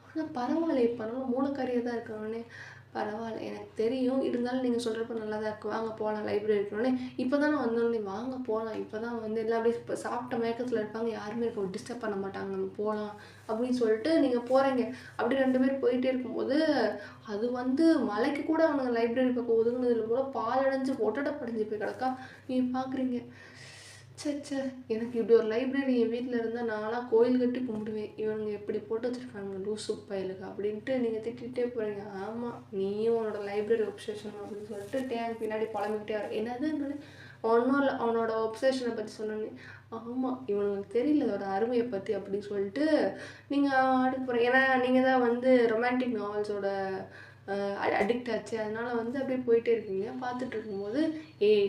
ஆனால் பரவாயில்ல, இப்போ நம்ம மூலக்காரியாக தான் இருக்காங்கன்னே. பரவாயில்ல எனக்கு தெரியும், இருந்தாலும் நீங்கள் சொல்கிறப்ப நல்லா தான் இருக்குது, வாங்க போகலாம் லைப்ரரி இருக்கணுன்னே. இப்போ தான் நான் வந்தோடனே வாங்க போகலாம், இப்போ தான் வந்து எல்லாம் அப்படியே இப்போ சாப்பிட்ட மயக்கத்தில் இருப்பாங்க, யாருமே இருக்க டிஸ்டர்ப் பண்ண மாட்டாங்க, நம்ம போகலாம் அப்படின்னு சொல்லிட்டு நீங்கள் போகிறீங்க. அப்படி 2 பேர் போயிட்டே இருக்கும்போது அது வந்து மலைக்கு கூட அவனுங்க லைப்ரரி பக்கம் ஒதுங்கினதில் போல பாலடைஞ்சு ஒட்டடப்படைஞ்சு போய் கிடக்கா. நீங்கள் பார்க்குறீங்க, சே எனக்கு இப்படி ஒரு லைப்ரரி என் வீட்டில் இருந்தால் நான்லாம் கோயில் கட்டி கும்பிடுவேன், இவனுங்க எப்படி போட்டு வச்சுருக்காங்க லூசு பயலுக்கு அப்படின்ட்டு நீங்கள் திட்டிகிட்டே போகிறீங்க. ஆமாம் நீயும் உன்னோட லைப்ரரி ஒப்சேஷன் அப்படின்னு சொல்லிட்டு டேங்க் பின்னாடி புலம்பிக்கிட்டே வர. என்னது ஒன்றும் இல்லை, அவனோட ஒப்சேஷனை பற்றி சொன்னோன்னே, ஆமாம் இவனுங்களுக்கு தெரியல அதோட அருமையை பற்றி அப்படின்னு சொல்லிட்டு நீங்கள் அடுக்க போகிறீங்க. ஏன்னா நீங்கள் தான் வந்து ரொமான்டிக் நாவல்ஸோட அடிக்ட் ஆச்சு, அதனால் வந்து அப்படியே போயிட்டே இருக்கீங்க. பார்த்துட்டு இருக்கும்போது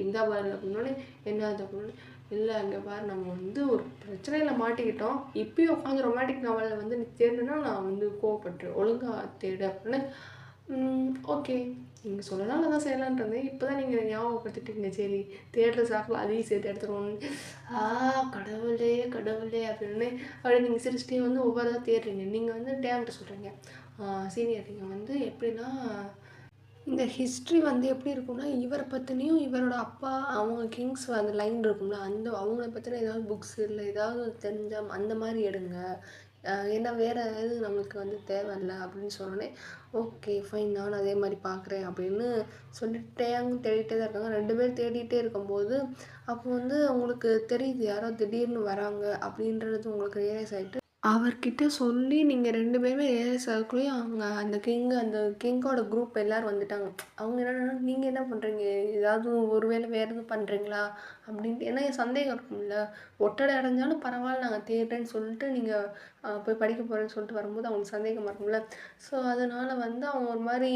இந்த பாரு அப்படின்னோடனே என்ன அது அப்படின்னு, இல்லை அங்கே பாரு நம்ம வந்து ஒரு பிரச்சனையில் மாட்டிக்கிட்டோம், இப்பயும் உட்காந்து ரொமான்டிக் நாவலில் வந்து நீ தேடுனா நான் வந்து கோவப்பட்டுருவேன், ஒழுங்காக தேடு அப்படின்னு. ஓகே நீங்கள் சொல்லலாம் தான் செய்யலான் இருந்தேன், இப்போ தான் நீங்கள் ஞாபகப்படுத்திட்டீங்க, சரி தேடுற சாக்கில் அதையும் சேர்த்து எடுத்துருவோன்னு. கடவுளே கடவுளே அப்படின்னு அப்படி நீங்கள் சிரிச்சிட்டே வந்து ஒவ்வொரு தேடுறீங்க. நீங்கள் வந்து டேம்கிட்ட சொல்கிறீங்க, சீனியர் நீங்கள் வந்து எப்படின்னா இந்த ஹிஸ்ட்ரி வந்து எப்படி இருக்கும்னா இவரை பற்றினியும் இவரோட அப்பா அவங்க கிங்ஸ் அந்த லைன் இருக்கும்ல, அந்த அவங்கள பற்றின ஏதாவது புக்ஸ் இல்லை ஏதாவது தெரிஞ்சால் அந்த மாதிரி எடுங்க, ஏன்னா வேறு எது நம்மளுக்கு வந்து தேவையில்லை அப்படின்னு சொன்னோன்னே ஓகே ஃபைன் நானும் அதே மாதிரி பார்க்குறேன் அப்படின்னு சொல்லிட்டே தேடிட்டே தான் இருக்காங்க. 2 பேர் தேடிகிட்டே இருக்கும்போது அப்போ வந்து உங்களுக்கு தெரியுது யாரோ திடீர்னு வராங்க அப்படின்றது உங்களுக்கு ரியலைஸ் ஆகிட்டு அவர்கிட்ட சொல்லி நீங்கள் 2 பேருமே ரியலைஸ் ஆகக்குள்ளேயும் அவங்க அந்த கிங்கோட குரூப் எல்லோரும் வந்துட்டாங்க. அவங்க என்னென்னா நீங்கள் என்ன பண்ணுறீங்க, ஏதாவது ஒரு வேளை வேறு எதுவும் பண்ணுறீங்களா அப்படின்ட்டு, ஏன்னா என் சந்தேகம் இருக்கும்ல, ஒட்டடை அடைஞ்சாலும் பரவாயில்ல நாங்கள் தேடுறேன்னு சொல்லிட்டு நீங்கள் போய் படிக்க போகிறேன்னு சொல்லிட்டு வரும்போது அவங்களுக்கு சந்தேகமாக இருக்கும்ல. ஸோ அதனால் வந்து அவங்க ஒரு மாதிரி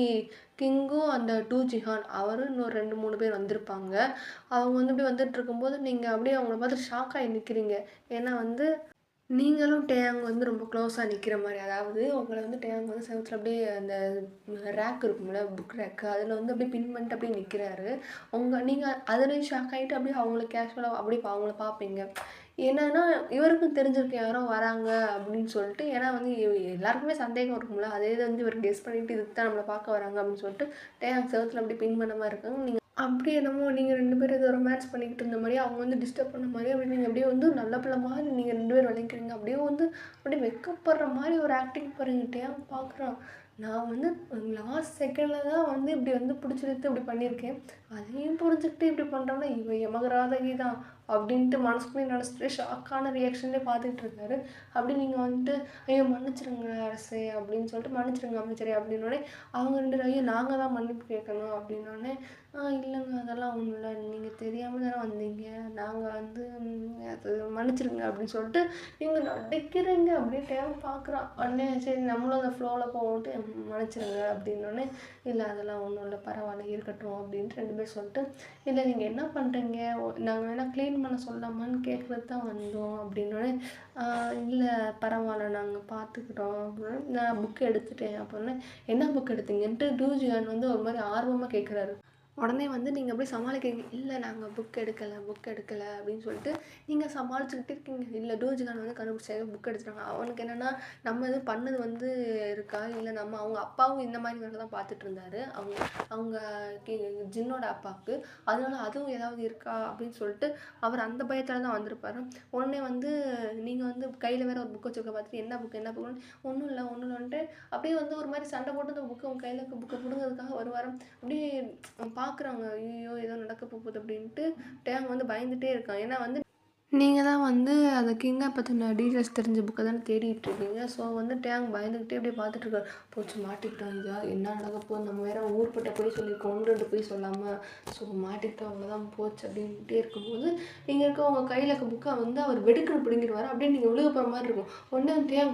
கிங்கும் அந்த 2 ஜிஹான் அவரும் இன்னொரு 2-3 பேர் வந்திருப்பாங்க. அவங்க வந்து இப்படி வந்துட்டு இருக்கும்போது நீங்கள் அப்படியே அவங்கள பார்த்து ஷாக் ஆகி நிற்கிறீங்க. ஏன்னா வந்து நீங்களும் டேயாங் வந்து ரொம்ப க்ளோஸாக நிற்கிற மாதிரி, அதாவது உங்களை வந்து டேயாங் வந்து செவுத்துல அப்படியே அந்த ரேக் இருக்கும்ல புக் ரேக்கு அதில் வந்து அப்படியே பின் பண்ணிட்டு அப்படியே நிற்கிறாரு. நீங்கள் அதுலேயும் ஷாக் ஆகிட்டு அப்படியே அவங்கள கேஷுவலாக அப்படியே அவங்கள பார்ப்பீங்க. என்னன்னா இவருக்கும் தெரிஞ்சிருக்கு யாரோ வராங்க அப்படின்னு சொல்லிட்டு, ஏன்னா வந்து எல்லாருக்குமே சந்தேகம் இருக்கும்ல, அதே இதை வந்து இவர் கெஸ் பண்ணிவிட்டு இதுக்கு தான் நம்மளை பார்க்க வராங்க அப்படின்னு சொல்லிட்டு டேயாங் செவுத்துல அப்படியே பின் பண்ண மாதிரி இருக்காங்க. நீங்கள் அப்படி என்னமோ நீங்கள் 2 பேரும் ஏதோ ரொமான்ஸ் பண்ணிக்கிட்டு இருந்த மாதிரி அவங்க வந்து டிஸ்டர்ப் பண்ண மாதிரி அப்படி நீங்கள் அப்படியே வந்து நல்ல பிள்ளை மாதிரி நீங்கள் 2 பேர் விளைக்கிறீங்க. அப்படியே வந்து அப்படியே வெக்கப்படுற மாதிரி ஒரு ஆக்டிங் பண்ணிக்கிட்டே பார்க்குறான். நான் வந்து லாஸ்ட் செகண்டில் தான் வந்து இப்படி வந்து பிடிச்சிருத்து இப்படி பண்ணியிருக்கேன், அதையும் புரிஞ்சுக்கிட்டு இப்படி பண்ணுறோன்னா இவன் யமகராதகி தான் அப்படின்ட்டு மனசுக்குள்ளே நினச்சிட்டு ஷாக்கான ரியாக்ஷன்லேயே பார்த்துக்கிட்டு இருக்காரு. அப்படி நீங்கள் வந்துட்டு ஐயோ மன்னிச்சிருங்க அரசே அப்படின்னு சொல்லிட்டு மன்னிச்சிருங்க அமைச்சரே அப்படின்னோடனே அவங்க 2 ஐயோ நாங்கள் தான் மன்னிப்பு கேட்கணும் அப்படின்னோடனே இல்லைங்க அதெல்லாம் ஒன்றும் இல்லை, நீங்கள் தெரியாமல் தானே வந்தீங்க, நாங்கள் வந்து அது மன்னிச்சிருங்க அப்படின்னு சொல்லிட்டு நீங்கள் நடிக்கிறீங்க. அப்படியே டைம் பார்க்குறான் உடனே சரி நம்மளும் அந்த ஃப்ளோவில் போகட்டு மன்னிச்சிருங்க அப்படின்னோடனே இல்லை அதெல்லாம் ஒன்றும் இல்லை பரவாயில்ல இருக்கட்டும் அப்படின்ட்டு 2 பேர் சொல்லிட்டு இல்லை நீங்கள் என்ன பண்ணுறீங்க நாங்கள் வேணால் க்ளீன் பண்ண சொல்லாமான்னு கேட்குறது தான் வந்தோம் அப்படின்னோடனே இல்லை பரவாயில்ல நாங்கள் பார்த்துக்குறோம் அப்படின்னு நான் புக்கு எடுத்துட்டேன் அப்படின்னு. என்ன புக் எடுத்தீங்கன்ட்டு டூஜியான் வந்து ஒரு மாதிரி ஆர்வமாக கேட்குறாரு. உடனே வந்து நீங்கள் அப்படியே சமாளிக்கிறீங்க, இல்லை நாங்கள் புக் எடுக்கலை அப்படின்னு சொல்லிட்டு நீங்கள் சமாளிச்சுக்கிட்டே இருக்கீங்க. இல்லை டூஜிகான் வந்து கண்டுபிடிச்சாங்க புக் எடுத்துட்டாங்க. அவனுக்கு என்னென்னா நம்ம எதுவும் பண்ணது வந்து இருக்கா இல்லை நம்ம அவங்க அப்பாவும் இந்த மாதிரி வேலை தான் பார்த்துட்டு இருந்தாரு அவங்க ஜின்னோட அப்பாவுக்கு, அதனால அதுவும் ஏதாவது இருக்கா அப்படின்னு சொல்லிட்டு அவர் அந்த பயத்தில் தான் வந்திருப்பாரு. உடனே வந்து நீங்கள் வந்து கையில் வேறு ஒரு புக் வச்சுருக்க பார்த்துட்டு என்ன புக்குன்னு ஒன்றும் இல்லைன்ட்டு அப்படியே வந்து ஒரு மாதிரி சண்டை போட்டு அந்த புக்கை உங்கள் கையில் இருக்க புக்கை பிடுங்கிறதுக்காக வருவார். அப்படியே பார்க்குறாங்க ஐயோ ஏதோ நடக்க போகுது அப்படின்ட்டு டேங் வந்து பயந்துகிட்டே இருக்கான். ஏன்னா வந்து நீங்கள் தான் வந்து அந்த கிங்கை பற்றின டீட்டெயில்ஸ் தெரிஞ்ச புக்கை தானே தேடிட்டு இருக்கீங்க. ஸோ வந்து டேங் பயந்துக்கிட்டே அப்படியே பார்த்துட்ருக்காரு. போச்சு மாட்டிக்கிட்டோம், இதா என்ன நடக்க போகுது, நம்ம வேறு ஊர்பட்ட போய் சொல்லியிருக்கோம் 1-2 போய் சொல்லாமல், ஸோ மாட்டிக்கிட்டோம் அவ்வளோதான் போச்சு அப்படின்ட்டே இருக்கும்போது இங்கே இருக்க உங்கள் கையில் இருக்க புக்கை வந்து அவர் வெடுக்குன்னு பிடிங்கிடுவார். அப்படியே நீங்கள் விழுக போகிற மாதிரி இருக்கும். உடனே டேங்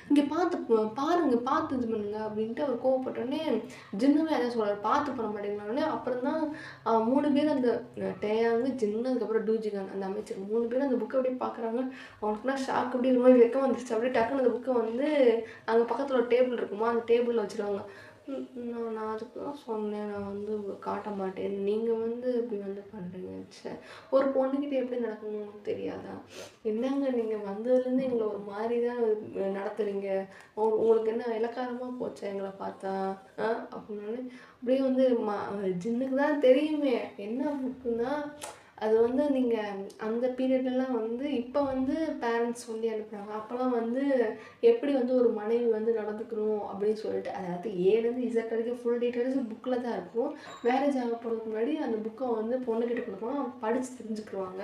இங்கே பாருங்கள் பார்த்து இது பண்ணுங்க அப்படின்ட்டு அவர் கோவப்பட்டோடனே ஜின்னுமே அதான் சொல்கிறார் பார்த்து பண்ண மாட்டேங்கிறானே. அப்புறம் தான் 3 பேர் அந்த டேயாங்கு ஜின்னு அதுக்கப்புறம் டூஜிகான் அந்த அமைச்சர் 3 பேர் அந்த புக்கை அப்படியே பார்க்குறாங்க. அவனுக்குனா ஷாக் அப்படியே ஒரு மாதிரி வெக்கம் வந்துருச்சு. அப்படியே டக்குன்னு அந்த புக்கை வந்து அங்கே பக்கத்தில் ஒரு டேபிள் இருக்குமா அந்த டேபிளில் வச்சுருவாங்க. நான் அதுக்கு தான் சொன்னேன் நான் வந்து காட்ட மாட்டேன், நீங்கள் வந்து இப்படி வந்து பண்ணுறீங்க, சே ஒரு பொண்ணுக்கிட்ட எப்படி நடக்கணும்னு தெரியாதா, என்னங்க நீங்கள் வந்ததுலேருந்து எங்களை ஒரு மாதிரி தான் நடத்துகிறீங்க, உங்களுக்கு என்ன இலக்காரமாக போச்சா எங்களை பார்த்தா அப்படின்னு. அப்படியே வந்து ஜின்னுக்கு தான் தெரியுமே என்ன புக்குன்னா அது வந்து நீங்கள் அந்த பீரியட்லலாம் வந்து இப்போ வந்து பேரண்ட்ஸ் சொல்லி அனுப்புகிறாங்க. அப்போலாம் வந்து எப்படி வந்து ஒரு மனைவி வந்து நடந்துக்கணும் அப்படின்னு சொல்லிட்டு, அதாவது ஏலேருந்து இசட் வரைக்கும் ஃபுல் டீட்டெயில்ஸ் புக்கில் தான் இருக்கும். மேரேஜ் ஆக போகிறதுக்கு முன்னாடி அந்த புக்கை வந்து பொண்ணுக்கிட்ட கொடுக்கணும், படித்து தெரிஞ்சுக்கிடுவாங்க.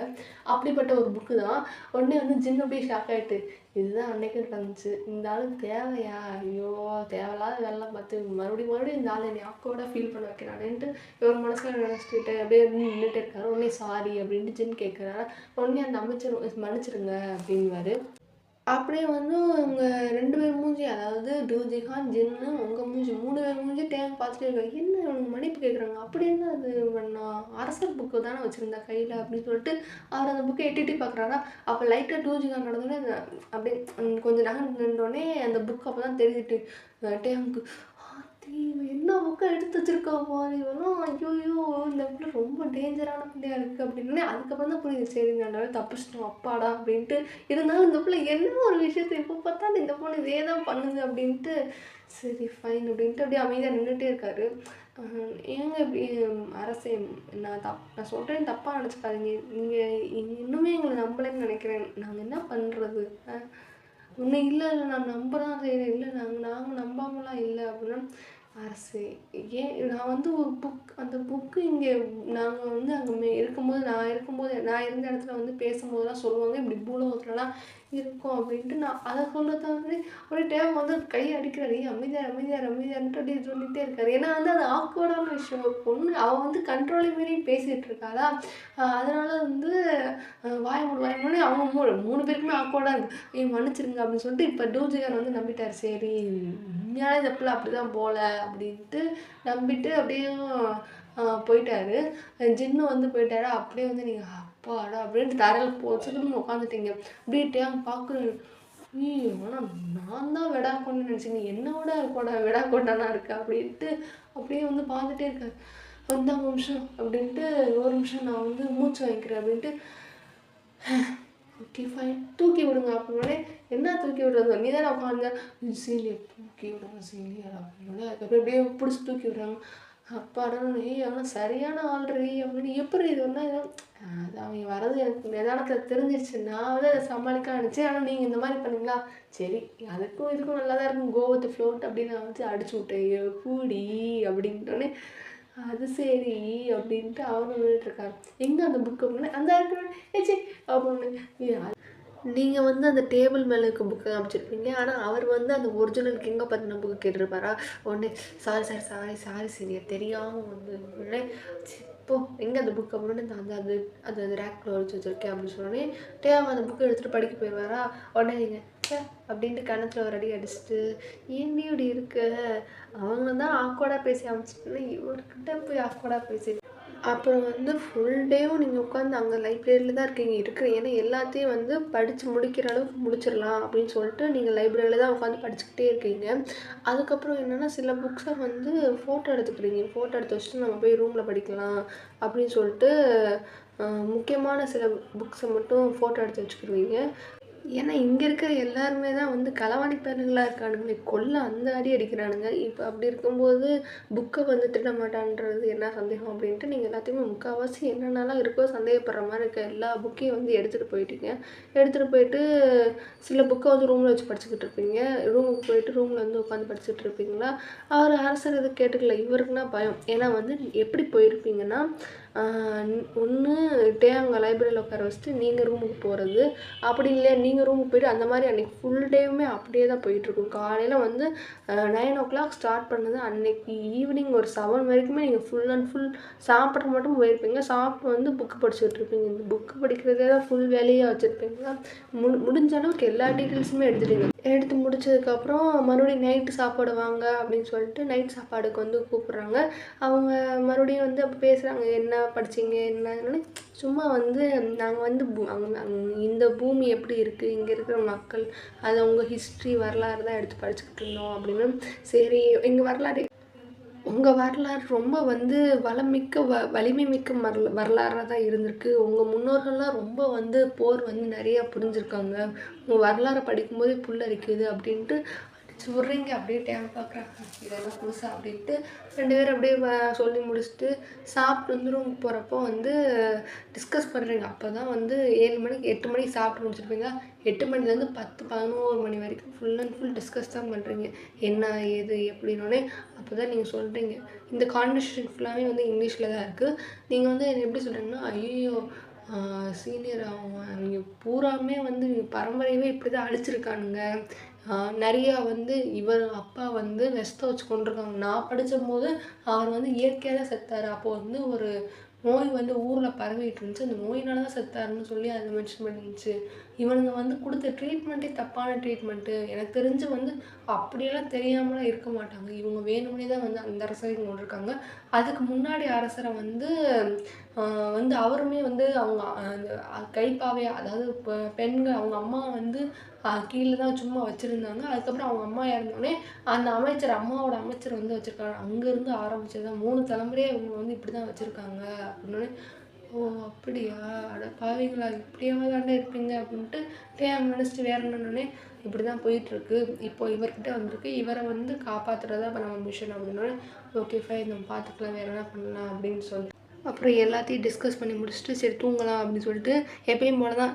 அப்படிப்பட்ட ஒரு புக்கு தான். உடனே வந்து ஜின்னு அப்படியே ஷாக் ஆகிட்டு இதுதான் அன்னைக்கு நடந்துச்சு. இந்த ஆளுக்கு தேவையா? ஐயோ! தேவையில்லாத வேலைலாம் பார்த்து மறுபடியும் இந்த ஆள் என்னை ஆக்வர்டா ஃபீல் பண்ண வைக்கிறானேன்ட்டு இவர் மனசுல நினச்சிக்கிட்டு அப்படியே நின்றுட்டே இருக்காரு. உடனே சாரி அப்படின்ட்டு ஜின் கேட்குறாரு. உடனே அந்த அமைச்சர் மன்னிச்சிடுங்க அப்படின்வாரு. அப்படியே வந்து உங்க 2 பேர் மூஞ்சி, அதாவது டூஜிஹான், ஜின்னு, உங்க மூஞ்சி 3 பேர் மூஞ்சி டேம் பார்த்துட்டே இருக்காரு. என்ன இவனுங்க மன்னிப்பு கேட்குறாங்க? அப்படி என்ன அது நான் அரசர் புக்கு தானே வச்சுருந்தேன் கையில் அப்படின்னு சொல்லிட்டு அவர் அந்த புக்கை எட்டி பார்க்குறாரா. அப்போ லைட்டாக டூஜிஹான் நடந்தோடனே அப்படியே கொஞ்சம் நகர்ந்து நின்றோடனே அந்த புக் அப்போ தான் தெரிஞ்சுட்டு டேமுக்கு இவன் என்ன புக்கை எடுத்து வச்சிருக்கா பாரு, இவனும் ஐயோயோ இந்த பிள்ளை ரொம்ப டேஞ்சரான பிள்ளையா இருக்குது அப்படின்னே அதுக்கப்புறம் தான் புரியுது. சரி நல்லவே தப்பிச்சிட்டோம் அப்பாடா அப்படின்ட்டு. இருந்தாலும் இந்த பிள்ளை என்ன ஒரு விஷயத்தை எப்போ பார்த்தாலும் இந்த பொண்ணு இதே தான் பண்ணுது அப்படின்ட்டு சரி ஃபைன் அப்படின்ட்டு அப்படியே அமைதியாக நின்றுட்டே இருக்காரு. ஏங்க இப்படி அரசே, நான் சொல்கிறேன் தப்பாக நினச்சிக்காதீங்க. நீங்கள் இன்னுமே எங்களை நம்பலைன்னு நினைக்கிறேன். நாங்கள் என்ன பண்ணுறது? ஒன்றும் இல்லை நான் நம்ப தான் செய்கிறேன். இல்லை நாங்கள் நம்பாமலாம் இல்லை அப்படின்னா அரசு ஏன் நான் வந்து ஒரு புக் அந்த புக்கு இங்கே நாங்கள் வந்து அங்கே இருக்கும்போது நான் இருந்த இடத்துல வந்து பேசும்போதெல்லாம் சொல்லுவாங்க இப்படி பூலோகத்துலலாம் இருக்கும் அப்படின்ட்டு நான் அதை சொல்கிறத வந்து அப்படியே டேம் வந்து கையை அடிக்கிறாரு. அமைதியான்ட்டு அப்படியே சொல்லிகிட்டே இருக்காரு. ஏன்னா வந்து அது ஆக்வர்டான விஷயம். ஒரு பொண்ணு அவள் வந்து கண்ட்ரோலை மீறி பேசிகிட்டு இருக்காளா, அதனால வந்து வாயமுடி அவங்க 3 பேருக்குமே ஆக்வர்டாக இருக்குது. மன்னிச்சிருங்க அப்படின்னு சொல்லிட்டு இப்போ டூஜிகார் வந்து நம்பிட்டார். சரி உண்மையாலே இந்த பிள்ளை அப்படி தான் போல அப்படின்ட்டு நம்பிட்டு அப்படியே போயிட்டாரு. ஜின்னு வந்து போயிட்டாரா. அப்படியே வந்து நீங்கள் அப்பாடா அப்படின்ட்டு தரையில் போச்சுன்னு உட்காந்துட்டீங்க. அப்படியே டேம் பார்க்குறேன். ஆனால் நான் தான் வெடா கொண்டு நினச்சிங்க, என்னோட வெடா கொண்டானா இருக்கா அப்படின்ட்டு அப்படியே வந்து பார்த்துட்டே இருக்காரு. வந்தா நிமிஷம் அப்படின்ட்டு ஒரு நிமிஷம் நான் வந்து மூச்சு வாங்கிக்கிறேன் அப்படின்ட்டு ஓகே ஃபைன் தூக்கி விடுங்க அப்படின்னே. என்ன தூக்கி விடுறது? நீ தானே உட்காந்து சீலியர் தூக்கி விடுங்க சீலியர் அப்படின்னே. அதுக்கப்புறம் அப்படியே பிடிச்சி தூக்கி விடுறாங்க. அப்பாடா ஆனால் சரியான ஆல்ரெடி அப்படின்னு எப்படி இது வந்தால் அது அவங்க வர்றது எனக்கு நிதானத்தில் தெரிஞ்சிருச்சு. நான் வந்து அதை சமாளிக்க நினச்சேன். ஆனால் நீங்கள் இந்த மாதிரி பண்ணீங்களா? சரி அதுக்கும் இதுக்கும் நல்லா தான் இருக்கும். கோவத்தை ஃப்ளோட் அப்படின்னு நான் வந்து அடிச்சு விட்டேன் கூடி அப்படின்ட்டோன்னே அது சரி அப்படின்ட்டு அவரும் நின்றுட்டுருக்காரு. எங்கே அந்த புக்கு அப்படின்னா அந்த ஏச்சி அப்படின்னு நீங்கள் வந்து அந்த டேபிள் மேலே இருக்க புக்கை காமிச்சிருப்பீங்க. ஆனால் அவர் வந்து அந்த ஒரிஜினல் கிங்கை பற்றின புக்கு கேட்டிருப்பாரா. உடனே சாரி சீனியர் தெரியாமல் வந்து உடனே இப்போ எங்கே அந்த புக் அப்படின்னு அந்த அது ரேக்கில் வச்சு வச்சுருக்கேன் அப்படின்னு சொன்னோடனே டேம் அந்த புக்கை எடுத்துகிட்டு படிக்க போயிடுவாரா. உடனே நீங்கள் அப்படின்ட்டு கணத்தில் ஒரு அடி அடிச்சுட்டு ஏன்டி இப்படி இருக்கு, அவங்க தான் ஆக்வர்டாக பேசி அமைச்சிட்டுன்னா இவர்கிட்ட போய் ஆக்வர்டாக பேசி அப்புறம் வந்து ஃபுல் டேவும் நீங்கள் உட்காந்து அங்கே லைப்ரரியில் தான் இருக்கிற ஏன்னா எல்லாத்தையும் வந்து படித்து முடிக்கிற அளவுக்கு முடிச்சிடலாம் அப்படின்னு சொல்லிட்டு நீங்கள் லைப்ரரியில் தான் உட்காந்து படிச்சுக்கிட்டே இருக்கீங்க. அதுக்கப்புறம் என்னென்னா சில புக்ஸை வந்து ஃபோட்டோ எடுத்துக்கிறீங்க. ஃபோட்டோ எடுத்து வச்சுட்டு நம்ம போய் ரூமில் படிக்கலாம் அப்படின்னு சொல்லிட்டு முக்கியமான சில புக்ஸை மட்டும் ஃபோட்டோ எடுத்து வச்சுக்கிடுவீங்க. ஏன்னா இங்கே இருக்கிற எல்லாருமே தான் வந்து களவாணி பேருங்களாக இருக்கானுங்களே, அந்த அடி அடிக்கிறானுங்க. இப்போ அப்படி இருக்கும்போது புக்கை வந்து திட்ட மாட்டான்றது என்ன சந்தேகம் அப்படின்ட்டு நீங்கள் எல்லாத்தையுமே முக்கால்வாசி என்னென்னலாம் இருக்கோ சந்தேகப்படுற மாதிரி இருக்க எல்லா புக்கையும் வந்து எடுத்துகிட்டு போயிட்டீங்க. எடுத்துகிட்டு போயிட்டு சில புக்கை வந்து ரூமில் வச்சு படிச்சுக்கிட்டு இருப்பீங்க. ரூமுக்கு போயிட்டு ரூமில் வந்து உட்காந்து படிச்சுட்டு இருப்பீங்களா. அவர் அரசர் இது கேட்டுக்கல. இவருக்குன்னா பயம். ஏன்னா வந்து எப்படி போயிருப்பீங்கன்னா ஒன்று அங்கே லைப்ரரியில் உட்கார வச்சுட்டு நீங்கள் ரூமுக்கு போகிறது, அப்படி இல்லையா நீங்கள் ரூமுக்கு போய்ட்டு அந்த மாதிரி அன்றைக்கி ஃபுல் டேவுமே அப்படியே தான் போயிட்டுருக்கும். காலையில் வந்து 9 o'clock ஸ்டார்ட் பண்ணது அன்றைக்கி ஈவினிங் ஒரு 7 வரைக்குமே நீங்கள் ஃபுல் அண்ட் ஃபுல் சாப்பிட்ற மட்டும் போயிருப்பீங்க. சாப்பிட்டு வந்து புக்கு படிச்சுட்டு இருப்பீங்க. இந்த புக்கு படிக்கிறதே தான் ஃபுல் வேலையாக வச்சுருப்பீங்க. முடிஞ்ச அளவுக்கு எல்லா டீட்டெயில்ஸுமே எடுத்து முடிச்சதுக்கப்புறம் மறுபடியும் நைட்டு சாப்பாடு வாங்க அப்படின்னு சொல்லிட்டு நைட் சாப்பாடுக்கு வந்து கூப்பிட்றாங்க. அவங்க மறுபடியும் வந்து அப்போ பேசுகிறாங்க. என்ன படிச்சிங்க என்னன்னு சும்மா வந்து நாங்கள் வந்து இந்த பூமி எப்படி இருக்குது, இங்கே இருக்கிற மக்கள் அதை உங்கள் ஹிஸ்ட்ரி வரலாறு தான் எடுத்து படிச்சுக்கிட்டு இருந்தோம் அப்படின்னு. சரி உங்கள் வரலாறு ரொம்ப வந்து வலிமை மிக்க வரலாறாக தான் இருந்திருக்கு. உங்கள் முன்னோர்கள்லாம் ரொம்ப வந்து போர் வந்து நிறையா புரிஞ்சுருக்காங்க. உங்கள் வரலாறை படிக்கும்போதே புல்லரிக்குது அப்படின்ட்டு சொல்கிறீங்க. அப்படியே டைம் பார்க்குறாங்க. இதெல்லாம் புதுசாக அப்படின்ட்டு 2 பேரும் அப்படியே சொல்லி முடிச்சுட்டு சாப்பிட்டு வந்து ரூமுக்கு போகிறப்போ வந்து டிஸ்கஸ் பண்ணுறீங்க. அப்போ தான் வந்து 8 மணிக்கு சாப்பிட்டு முடிச்சிருப்பீங்க. 8 மணிலேருந்து 10-11 மணி வரைக்கும் ஃபுல் அண்ட் ஃபுல் டிஸ்கஸ் தான் பண்ணுறீங்க. என்ன ஏது எப்படின்னோடனே அப்போ தான் நீங்கள் சொல்கிறீங்க. இந்த கான்வர்சேஷன் ஃபுல்லாகவே வந்து இங்கிலீஷில் தான் இருக்குது. நீங்கள் வந்து என்ன எப்படி சொல்கிறீங்கன்னா ஐயோ சீனியர் அவங்க பூராமே வந்து பரம்பரையவே இப்படி தான் அழிச்சிருக்கானுங்க. நிறையா வந்து இவர் அப்பா வந்து விஷத்தை வச்சு கொண்டிருக்காங்க. நான் படித்தபோது அவர் வந்து இயற்கையாக தான் செத்தார். அப்போ வந்து ஒரு நோய் வந்து ஊரில் பரவிட்டு இருந்துச்சு. அந்த நோயினால தான் செத்தாருன்னு சொல்லி அதை மென்ஷன் பண்ணிருந்துச்சு. இவனுங்க வந்து கொடுத்த ட்ரீட்மெண்ட்டே தப்பான ட்ரீட்மெண்ட்டு. எனக்கு தெரிஞ்சு வந்து அப்படியெல்லாம் தெரியாமலாம் இருக்க மாட்டாங்க. இவங்க வேணும்னே தான் வந்து அந்த அரசரை கொண்டிருக்காங்க. அதுக்கு முன்னாடி அரசரை வந்து வந்து அவருமே வந்து அவங்க அந்த கைப்பாவையா, அதாவது இப்போ பெண்கள் அவங்க அம்மா வந்து கீழே தான் சும்மா வச்சுருந்தாங்க. அதுக்கப்புறம் அவங்க அம்மா இறந்தோடனே அந்த அமைச்சர், அம்மாவோட அமைச்சர் வந்து வச்சுருக்காங்க. அங்கேருந்து ஆரம்பிச்சது தான் 3 தலைமுறையாக இவங்க வந்து இப்படி தான் வச்சுருக்காங்க அப்படின்னோடனே, ஓ அப்படியா, அட பாவிங்களா, இப்படியாவா தாண்டே இருப்பீங்க அப்படின்ட்டு அவங்க நினச்சிட்டு வேற என்னன்னே இப்படி தான் போயிட்டுருக்கு. இப்போ இவர்கிட்ட வந்திருக்கு, இவரை வந்து காப்பாற்றுறதா இப்போ நம்ம மிஷன் அப்படின்னோடனே, ஓகே ஃபைன் நம்ம பார்த்துக்கலாம், வேறு என்ன பண்ணலாம் அப்படின்னு சொல்லி அப்புறம் எல்லாத்தையும் டிஸ்கஸ் பண்ணி முடிச்சுட்டு சரி தூங்கலாம் அப்படின்னு சொல்லிட்டு எப்பயும் போல தான்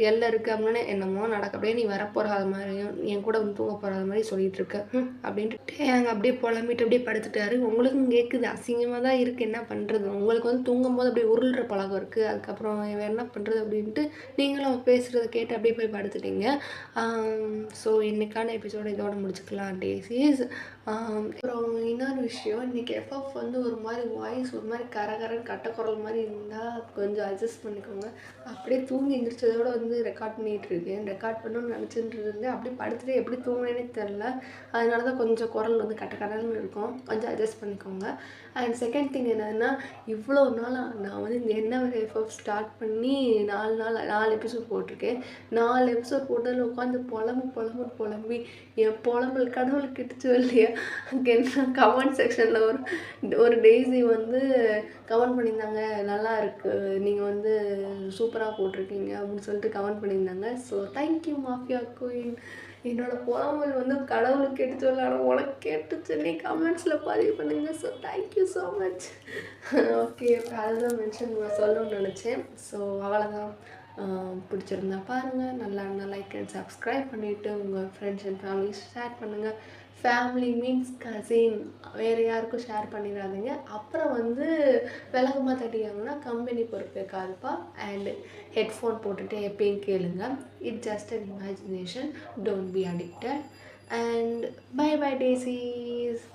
எல்லாம் இருக்குது அப்படின்னு என்னமோ நடக்க அப்படியே நீ வரப்போகிற மாதிரியும் என் கூட வந்து தூங்க போகிற மாதிரி சொல்லிட்டு இருக்க அப்படின்ட்டு அங்கே அப்படியே புலம்பிட்டு அப்படியே படுத்துட்டாரு. உங்களுக்கும் கேட்குது, அசிங்கமாக தான் இருக்குது, என்ன பண்ணுறது, உங்களுக்கு வந்து தூங்கும் போது அப்படியே உருள்ற பழக்கம் இருக்குது, அதுக்கப்புறம் வேறு என்ன பண்ணுறது அப்படின்ட்டு நீங்களும் பேசுகிறத கேட்டு அப்படியே போய் படுத்துட்டீங்க. ஸோ இன்றைக்கான எபிசோட இதோட முடிச்சுக்கலாம் டேசிஸ். அப்புறம் இன்னொரு விஷயம், இன்றைக்கி எஃப்எஃப் வந்து ஒரு மாதிரி வாய்ஸ் ஒரு மாதிரி கரகரன்னு கட்டக்குரல் மாதிரி இருந்தால் கொஞ்சம் அட்ஜஸ்ட் பண்ணிக்கோங்க. அப்படியே தூங்கி எந்திரிச்சதோட வந்து ரெக்கார்ட் பண்ணிகிட்ருக்கேன். ரெக்கார்ட் பண்ணணும்னு நினச்சிட்டு இருந்தேன், அப்படியே படுத்துட்டு எப்படி தூங்கினேனே தெரில. அதனால தான் கொஞ்சம் குரல் வந்து கட்டக்கடன்னு இருக்கும், கொஞ்சம் அட்ஜஸ்ட் பண்ணிக்கோங்க. அண்ட் செகண்ட் திங் என்னதுன்னா, இவ்வளோ நாளாக நான் வந்து இந்த என்ன ஒரு எஃப்எஃப் ஸ்டார்ட் பண்ணி 4 எபிசோட் போட்டிருக்கேன். 4 எபிசோட் போட்டதில் உட்காந்து புலம்பி என் புலம்பல் கடவுள் கிட்டுச்சு இல்லையா. என்ன கமெண்ட் செக்ஷனில் ஒரு டெய்ஸி வந்து கமெண்ட் பண்ணியிருந்தாங்க, நல்லா இருக்குது, நீங்கள் வந்து சூப்பராக போட்டிருக்கீங்க அப்படின்னு சொல்லிட்டு கமெண்ட் பண்ணியிருந்தாங்க. So thank you mafia queen. என்னோடய புலம்பல் வந்து கடவுளுக்கு கேட்டுச்சு இல்லை, ஆனால் உனக்கு கேட்டுச்சு, நீ கமெண்ட்ஸில் பதிவு பண்ணுங்கள். So thank you so much. Okay, அதுதான் மென்ஷன் சொல்லணும்னு நினச்சேன். ஸோ அவ்வளோதான். பிடிச்சிருந்தா பாருங்கள், நல்லா லைக் அண்ட் சப்ஸ்கிரைப் பண்ணிவிட்டு உங்கள் ஃப்ரெண்ட்ஸ் அண்ட் ஃபேமிலிஸ் ஷேர் பண்ணுங்கள். ஃபேமிலி மீன்ஸ் கசின், வேறு யாருக்கும் ஷேர் பண்ணிடாதீங்க. அப்புறம் வந்து விலகமாக தட்டியாங்கன்னா கம்பெனி பொறுப்பேற்காதுப்பா. அண்ட் ஹெட்ஃபோன் போட்டுட்டு எப்பயும் கேளுங்க. It's just an imagination, don't be addicted. And bye bye டேசிஸ்.